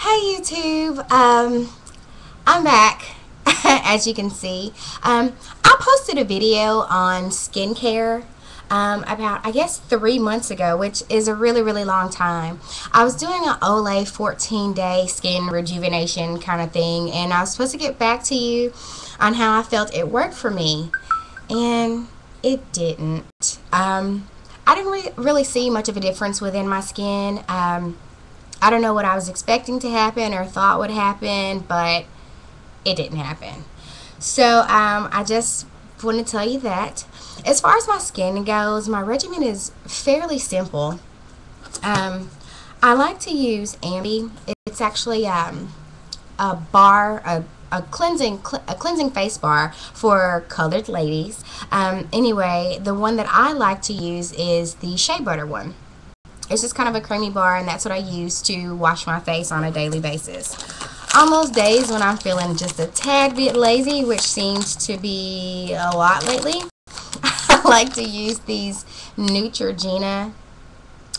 Hey YouTube, I'm back. As you can see, I posted a video on skincare about, I guess, 3 months ago, which is a really long time. I was doing an Olay 14-day skin rejuvenation kind of thing, and I was supposed to get back to you on how I felt it worked for me, and it didn't. I didn't really see much of a difference within my skin. I don't know what I was expecting to happen or thought would happen, but it didn't happen. So I just want to tell you that. As far as my skin goes, my regimen is fairly simple. I like to use Ambi. It's actually a bar, a cleansing face bar for colored ladies. Anyway, the one that I like to use is the shea butter one. It's just kind of a creamy bar, and that's what I use to wash my face on a daily basis. On those days when I'm feeling just a tad bit lazy, which seems to be a lot lately, I like to use these Neutrogena.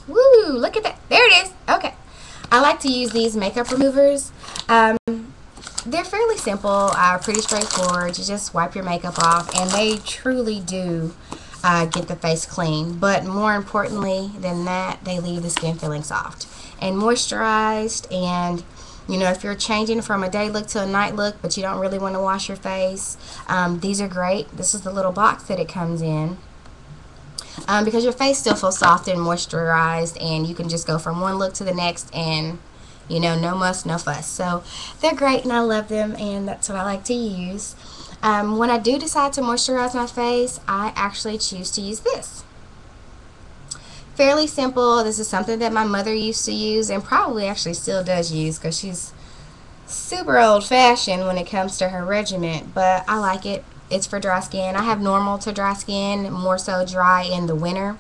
Woo! Look at that. There it is. Okay. I like to use these makeup removers. They're fairly simple, pretty straightforward. You just wipe your makeup off, and they truly do get the face clean. But more importantly than that, they leave the skin feeling soft and moisturized. And you know, if you're changing from a day look to a night look, but you don't really want to wash your face, these are great. This is the little box that it comes in, because your face still feels soft and moisturized, and you can just go from one look to the next, and you know, no muss, no fuss. So they're great, and I love them, and that's what I like to use. When I do decide to moisturize my face, I actually choose to use this. Fairly simple. This is something that my mother used to use, and probably actually still does use, because she's super old-fashioned when it comes to her regimen, but I like it. It's for dry skin. I have normal to dry skin, more so dry in the winter,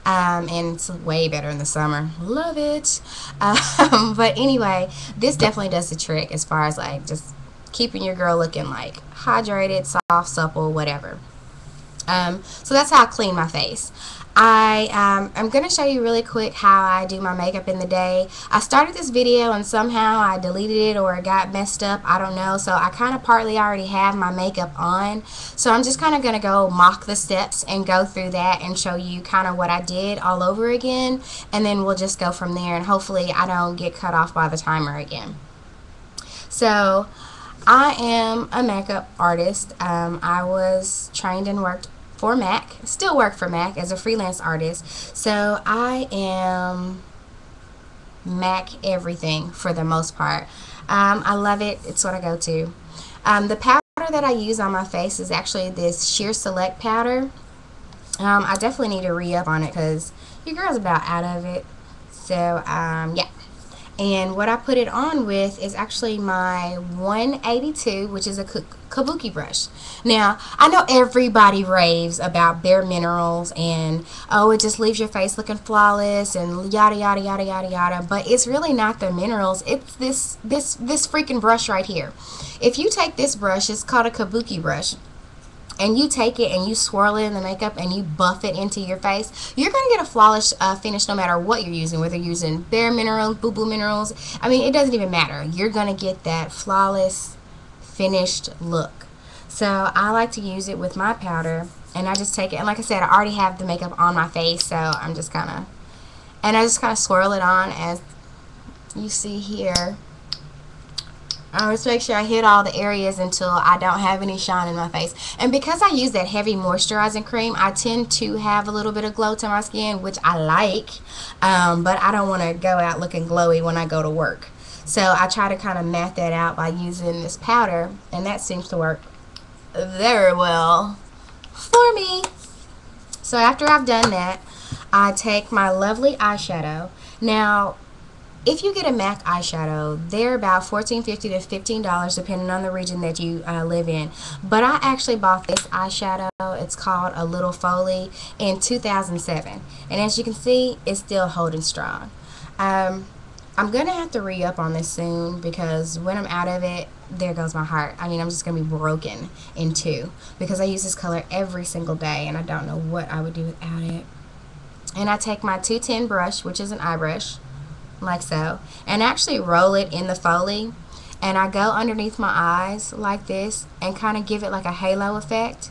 and it's way better in the summer. Love it. But anyway, this definitely does the trick as far as like just keeping your girl looking like hydrated, soft, supple, whatever. So that's how I clean my face. I'm going to show you really quick how I do my makeup in the day. I started this video and somehow I deleted it, or it got messed up. I don't know. So I kind of partly already have my makeup on. So I'm just kind of going to go mock the steps and go through that and show you kind of what I did all over again. And then we'll just go from there, and hopefully I don't get cut off by the timer again. So I am a makeup artist. I was trained and worked for MAC, still work for MAC as a freelance artist. So I am MAC everything for the most part. I love it. It's what I go to. The powder that I use on my face is actually this Sheer Select powder. I definitely need to re-up on it because your girl's about out of it. So yeah. And what I put it on with is actually my 182, which is a kabuki brush. Now, I know everybody raves about Bare Minerals and, oh, it just leaves your face looking flawless and yada yada yada yada yada. But it's really not the minerals. It's this freaking brush right here. If you take this brush, it's called a kabuki brush, and you take it and you swirl it in the makeup and you buff it into your face, you're going to get a flawless finish no matter what you're using, whether you're using Bare Minerals, Boo Boo Minerals. I mean, it doesn't even matter. You're going to get that flawless finished look. So I like to use it with my powder, and I just take it, and like I said, I already have the makeup on my face, so I'm just kind of, and I just kind of swirl it on as you see here. I just make sure I hit all the areas until I don't have any shine in my face. And because I use that heavy moisturizing cream, I tend to have a little bit of glow to my skin, which I like, but I don't want to go out looking glowy when I go to work. So I try to kind of mat that out by using this powder, and that seems to work very well for me. So after I've done that, I take my lovely eyeshadow. Now, if you get a MAC eyeshadow, they're about $14.50 to $15 depending on the region that you live in. But I actually bought this eyeshadow. It's called A Little Foley in 2007. And as you can see, it's still holding strong. I'm going to have to re-up on this soon, because when I'm out of it, there goes my heart. I mean, I'm just going to be broken in two, because I use this color every single day and I don't know what I would do without it. And I take my 210 brush, which is an eye brush, like so, and actually roll it in the Foley. And I go underneath my eyes like this and kind of give it like a halo effect.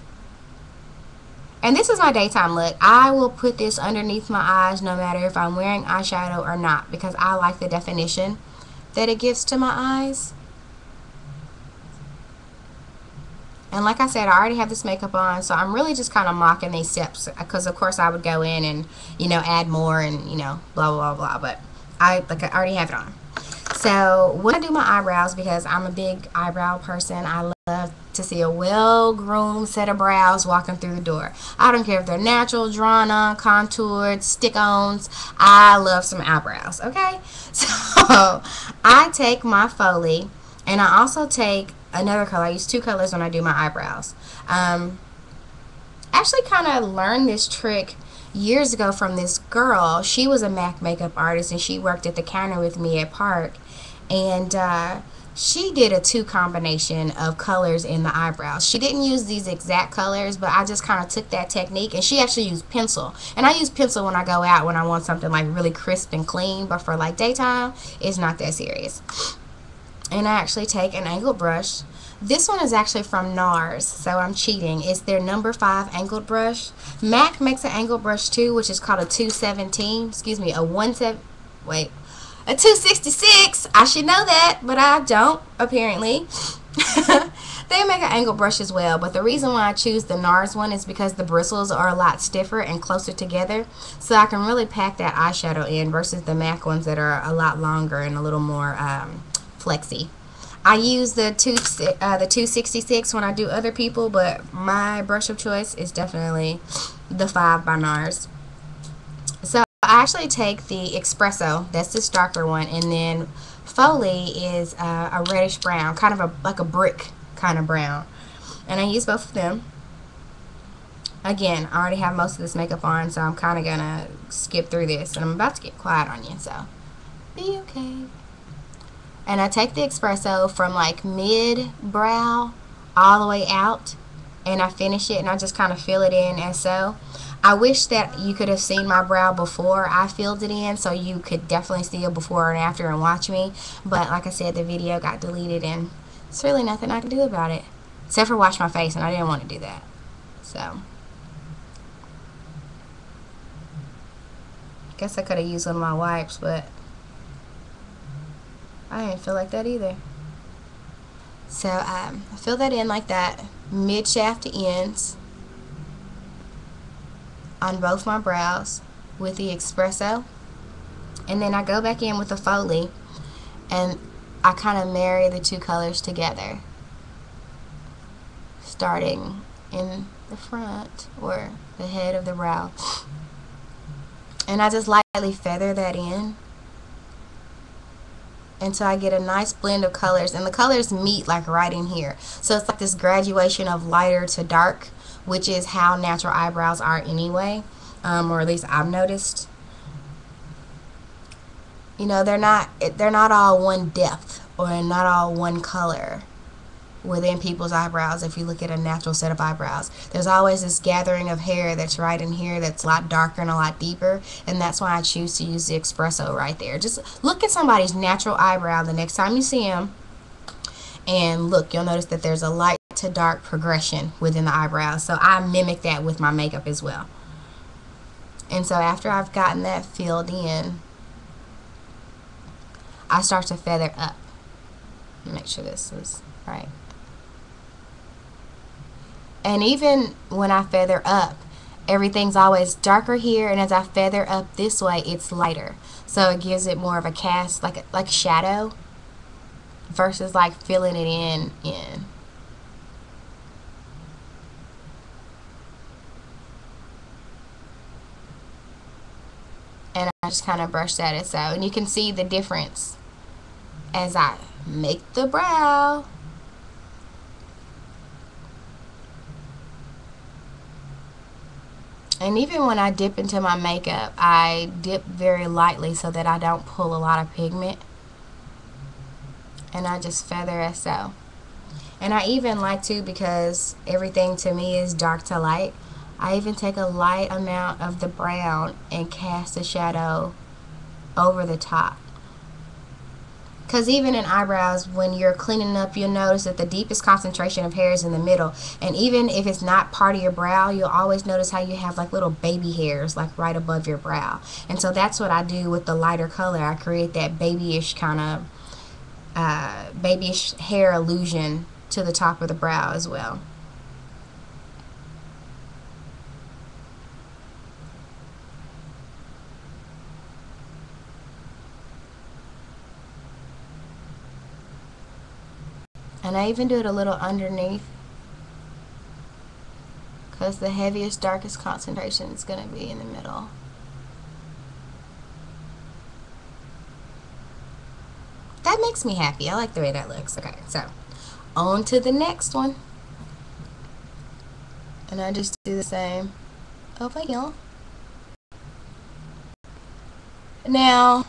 And this is my daytime look. I will put this underneath my eyes no matter if I'm wearing eyeshadow or not, because I like the definition that it gives to my eyes. And like I said, I already have this makeup on, so I'm really just kind of mocking these steps, because of course I would go in and, you know, add more and, you know, blah, blah, blah, blah. But I already have it on. So when I do my eyebrows, because I'm a big eyebrow person, I love to see a well-groomed set of brows walking through the door. I don't care if they're natural, drawn on, contoured, stick-ons. I love some eyebrows, okay? So I take my Foley, and I also take another color. I use two colors when I do my eyebrows. Actually kind of learned this trick years ago from this girl. She was a MAC makeup artist, and she worked at the counter with me at Park, and she did a two combination of colors in the eyebrows. She didn't use these exact colors, but I just kind of took that technique, and she actually used pencil. And I use pencil when I go out, when I want something like really crisp and clean, but for like daytime, it's not that serious. And I actually take an angled brush. This one is actually from NARS, so I'm cheating. It's their number 5 angled brush. MAC makes an angled brush too, which is called a 217. Excuse me, a 266. I should know that, but I don't, apparently. They make an angled brush as well, but the reason why I choose the NARS one is because the bristles are a lot stiffer and closer together, so I can really pack that eyeshadow in versus the MAC ones that are a lot longer and a little more flexy. I use the 266 when I do other people, but my brush of choice is definitely the 5 by NARS. So I actually take the Espresso, that's this darker one, and then Foley is a reddish brown, kind of like a brick kind of brown. And I use both of them. Again, I already have most of this makeup on, so I'm kind of going to skip through this. And I'm about to get quiet on you, so be okay. And I take the Espresso from like mid-brow all the way out, and I finish it, and I just kind of fill it in as so. I wish that you could have seen my brow before I filled it in, so you could definitely see a before and after and watch me. But like I said, the video got deleted, and it's really nothing I can do about it. Except for wash my face, and I didn't want to do that. So guess I could have used one of my wipes, but I didn't feel like that either. So I fill that in like that, mid shaft to ends, on both my brows with the Espresso. And then I go back in with the Foley, and I kind of marry the two colors together, starting in the front or the head of the brow. And I just lightly feather that in until I get a nice blend of colors, and the colors meet like right in here. So it's like this graduation of lighter to dark, which is how natural eyebrows are anyway, or at least I've noticed. You know, they're not all one depth or not all one color within people's eyebrows. If you look at a natural set of eyebrows, there's always this gathering of hair that's right in here that's a lot darker and a lot deeper, and that's why I choose to use the Espresso right there. Just look at somebody's natural eyebrow the next time you see them, and look, you'll notice that there's a light to dark progression within the eyebrows. So I mimic that with my makeup as well. And so after I've gotten that filled in, I start to feather up. Make sure this is right. And even when I feather up, everything's always darker here, and as I feather up this way, it's lighter. So it gives it more of a cast, like a shadow, versus like filling it in. And I just kind of brush that as so. And you can see the difference as I make the brow. And even when I dip into my makeup, I dip very lightly so that I don't pull a lot of pigment. And I just feather as so. And I even like to, because everything to me is dark to light, I even take a light amount of the brown and cast a shadow over the top. Because even in eyebrows, when you're cleaning up, you'll notice that the deepest concentration of hair is in the middle. And even if it's not part of your brow, you'll always notice how you have like little baby hairs like right above your brow. And so that's what I do with the lighter color. I create that babyish kind of babyish hair illusion to the top of the brow as well. And I even do it a little underneath, because the heaviest, darkest concentration is going to be in the middle. That makes me happy. I like the way that looks. Okay, so on to the next one. And I just do the same over here. Now,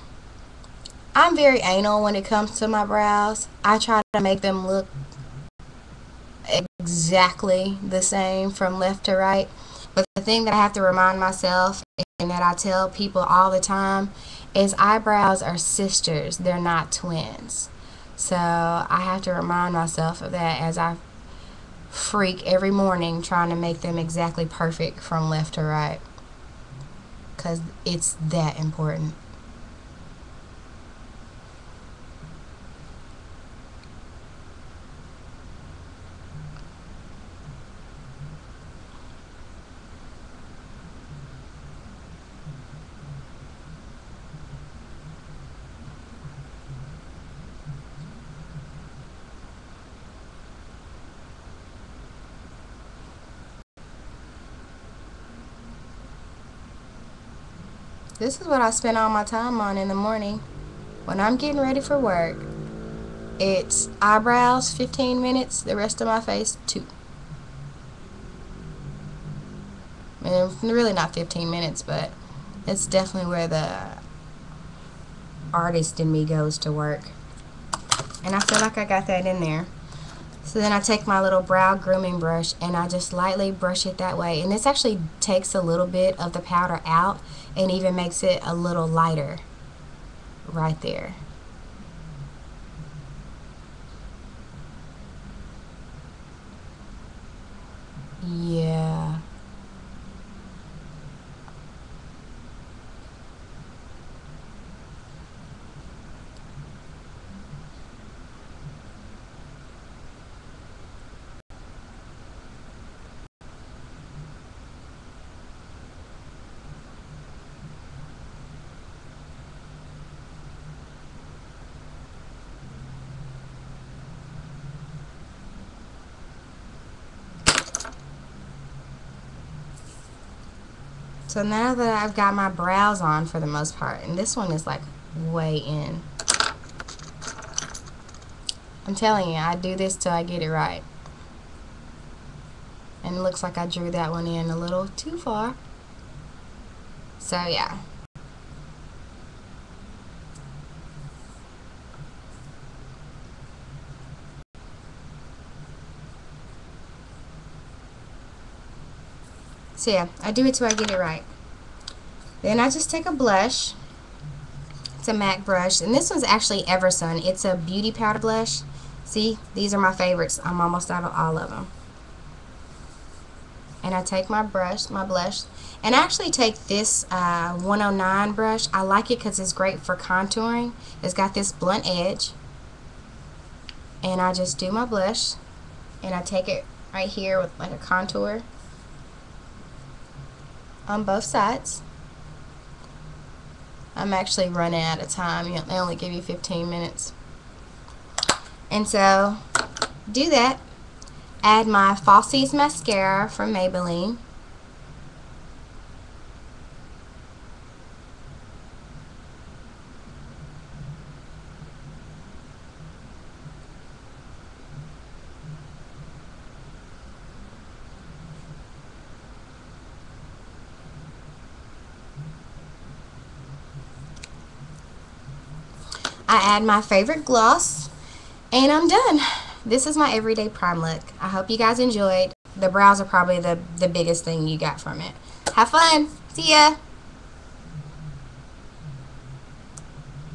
I'm very anal when it comes to my brows. I try to make them look exactly the same from left to right. But the thing that I have to remind myself, and that I tell people all the time, is eyebrows are sisters. They're not twins. So I have to remind myself of that as I freak every morning trying to make them exactly perfect from left to right, because it's that important. This is what I spend all my time on in the morning. When I'm getting ready for work, it's eyebrows 15 minutes, the rest of my face 2. And really not 15 minutes, but it's definitely where the artist in me goes to work. And I feel like I got that in there. So then I take my little brow grooming brush and I just lightly brush it that way. And this actually takes a little bit of the powder out and even makes it a little lighter right there. Yeah. So now that I've got my brows on for the most part, and this one is like way in. I'm telling you, I do this till I get it right. And it looks like I drew that one in a little too far. So yeah. So yeah, I do it till I get it right. Then I just take a blush. It's a MAC brush, and this one's actually Eversun. It's a beauty powder blush. See, these are my favorites. I'm almost out of all of them. And I take my blush, and I actually take this 109 brush. I like it because it's great for contouring. It's got this blunt edge. And I just do my blush, and I take it right here with like a contour on both sides. I'm actually running out of time. They only give you 15 minutes. And so, do that. Add my Falsies mascara from Maybelline. I add my favorite gloss, and I'm done. This is my everyday prime look. I hope you guys enjoyed. The brows are probably the biggest thing you got from it. Have fun. See ya.